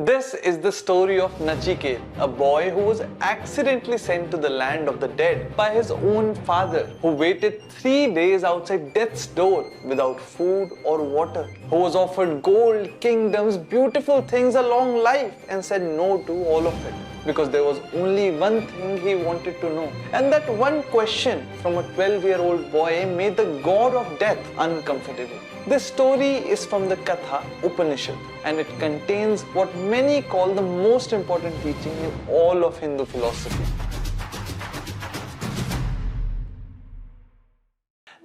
This is the story of Nachiketa, a boy who was accidentally sent to the land of the dead by his own father, who waited 3 days outside death's door without food or water, who was offered gold, kingdoms, beautiful things, a long life, and said no to all of it. Because there was only one thing he wanted to know. And that one question from a 12-year-old boy made the god of death uncomfortable. This story is from the Katha Upanishad, and it contains what many call the most important teaching in all of Hindu philosophy.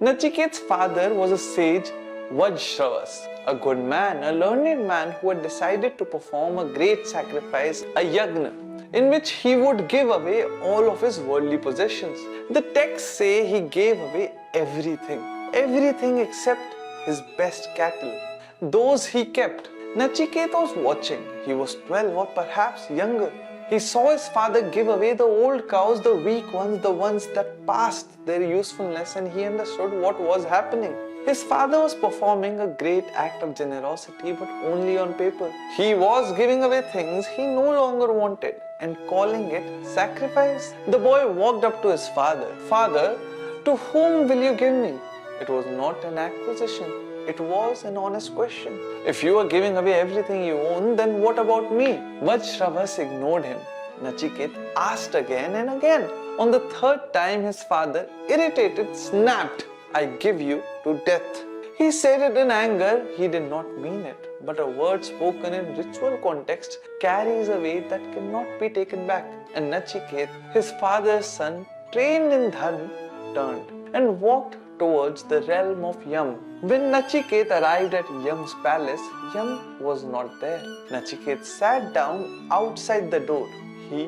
Nachiketa's father was a sage, Vajashravas, a good man, a learned man who had decided to perform a great sacrifice, a yagna, in which he would give away all of his worldly possessions. The texts say he gave away everything except his best cattle. Those he kept. Nachiketa was watching. He was 12 or perhaps younger. He saw his father give away the old cows, the weak ones, the ones that passed their usefulness, and he understood what was happening. His father was performing a great act of generosity, but only on paper. He was giving away things he no longer wanted and calling it sacrifice. The boy walked up to his father. "Father, to whom will you give me?" It was not an acquisition. It was an honest question. If you are giving away everything you own, then what about me? Vajashravas ignored him. Nachiketa asked again and again. On the third time, his father, irritated, snapped, "I give you to death." He said it in anger. He did not mean it. But a word spoken in ritual context carries a weight that cannot be taken back. And Nachiketa, his father's son, trained in Dharma, turned and walked towards the realm of Yama. When Nachiketa arrived at Yama's palace, Yama was not there. Nachiketa sat down outside the door. He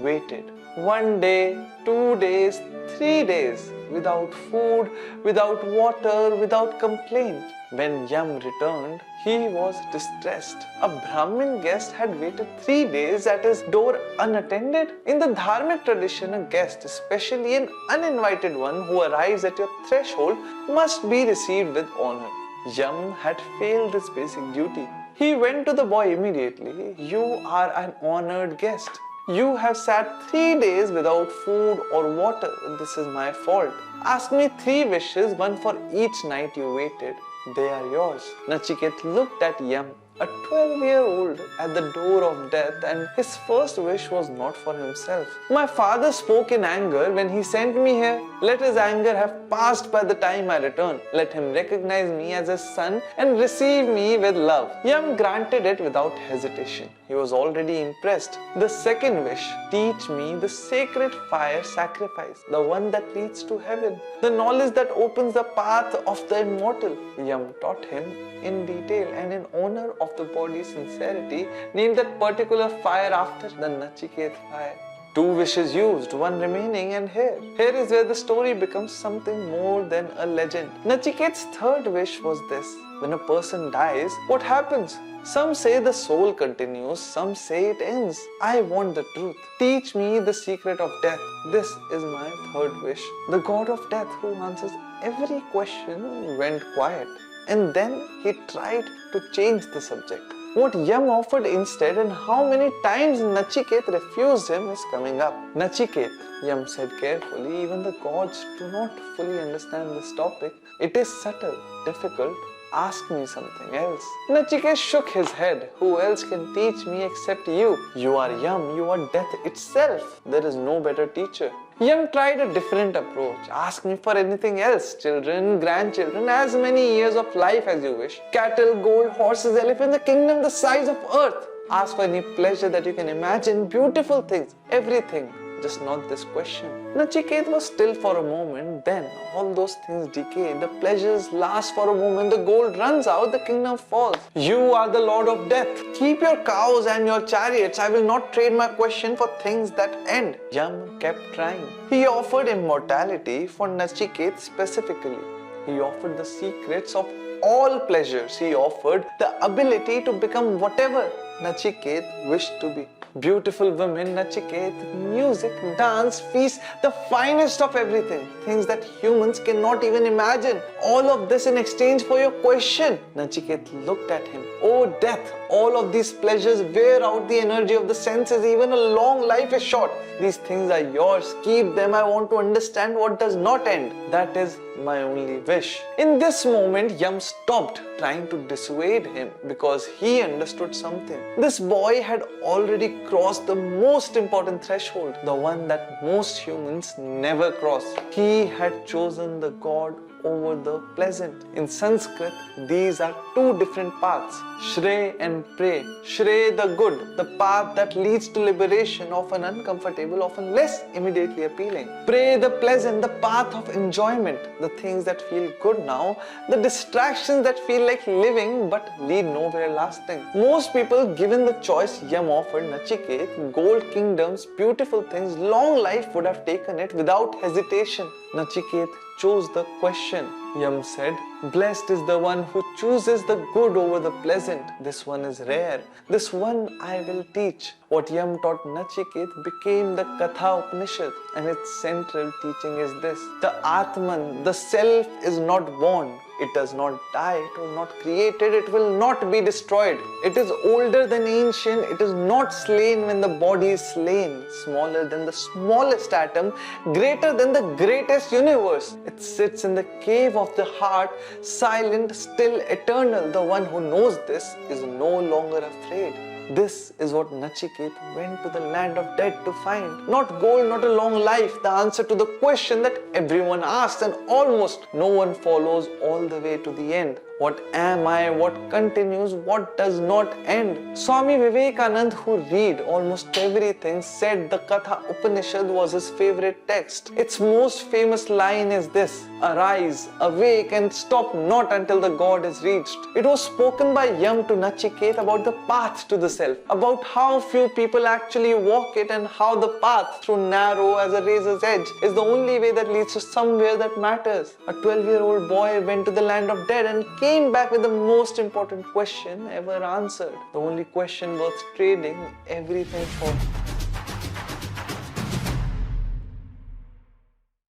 waited. 1 day, 2 days, 3 days, without food, without water, without complaint. When Yama returned, he was distressed. A Brahmin guest had waited 3 days at his door unattended. In the Dharmic tradition, a guest, especially an uninvited one who arrives at your threshold, must be received with honor. Yama had failed this basic duty. He went to the boy immediately. "You are an honored guest. You have sat 3 days without food or water. This is my fault. Ask me 3 wishes, one for each night you waited. They are yours." Nachiketa looked at Yama, a 12-year-old, at the door of death, and his first wish was not for himself. "My father spoke in anger when he sent me here. Let his anger have passed by the time I return. Let him recognize me as his son and receive me with love." Yama granted it without hesitation. He was already impressed. The second wish, "Teach me the sacred fire sacrifice, the one that leads to heaven, the knowledge that opens the path of the immortal." Yama taught him in detail, and in honor of the body's sincerity, named that particular fire after the Nachiketa fire. 2 wishes used, 1 remaining, and here is where the story becomes something more than a legend. Nachiketa's third wish was this: when a person dies, what happens? Some say the soul continues, some say it ends. I want the truth. Teach me the secret of death. This is my third wish. The god of death, who answers every question, went quiet. And then he tried to change the subject. What Yama offered instead and how many times Nachiketa refused him is coming up. "Nachiketa," Yama said carefully, "even the gods do not fully understand this topic. It is subtle, difficult. Ask me something else." Nachiketa shook his head. "Who else can teach me except you? You are Yama, you are death itself. There is no better teacher." Yama tried a different approach. "Ask me for anything else. Children, grandchildren, as many years of life as you wish. Cattle, gold, horses, elephants, a kingdom the size of earth. Ask for any pleasure that you can imagine. Beautiful things. Everything. Just not this question." Nachiketa was still for a moment. Then all those things decay. The pleasures last for a moment. The gold runs out. The kingdom falls. "You are the lord of death. Keep your cows and your chariots. I will not trade my question for things that end." Yama kept trying. He offered immortality for Nachiketa specifically. He offered the secrets of all pleasures. He offered the ability to become whatever Nachiketa wished to be. Beautiful women, Nachiketa, music, dance, feast, the finest of everything. Things that humans cannot even imagine. All of this in exchange for your question. Nachiketa looked at him. Oh death, all of these pleasures wear out the energy of the senses. Even a long life is short. These things are yours. Keep them. I want to understand what does not end. That is my only wish. In this moment, Yam stopped trying to dissuade him because he understood something. This boy had already crossed the most important threshold, the one that most humans never cross. He had chosen the God over the pleasant. In Sanskrit, these are two different paths, Shreya and Preya. Shreya the good, the path that leads to liberation, often uncomfortable, often less immediately appealing. Preya the pleasant, the path of enjoyment, the things that feel good now, the distractions that feel like living but lead nowhere lasting. Most people, given the choice Yam offered Nachiketa, gold kingdoms, beautiful things, long life, would have taken it without hesitation. Nachiketa chose the question. Yam said, blessed is the one who chooses the good over the pleasant. This one is rare. This one I will teach. What Yam taught Nachiketa became the Katha Upanishad, and its central teaching is this. The Atman, the self, is not born. It does not die. It was not created. It will not be destroyed. It is older than ancient. It is not slain when the body is slain. Smaller than the smallest atom. Greater than the greatest universe. It sits in the cave of the heart, silent, still, eternal. The one who knows this is no longer afraid. This is what Nachiketa went to the land of dead to find. Not gold, not a long life. The answer to the question that everyone asks and almost no one follows all the way to the end. What am I? What continues? What does not end? Swami Vivekananda, who read almost everything, said the Katha Upanishad was his favorite text. Its most famous line is this: arise, awake and stop not until the God is reached. It was spoken by Yam to Nachiketa about the path to the self, about how few people actually walk it and how the path, through narrow as a razor's edge, is the only way that leads to somewhere that matters. A 12-year-old boy went to the land of dead and came back with the most important question ever answered. The only question worth trading everything for.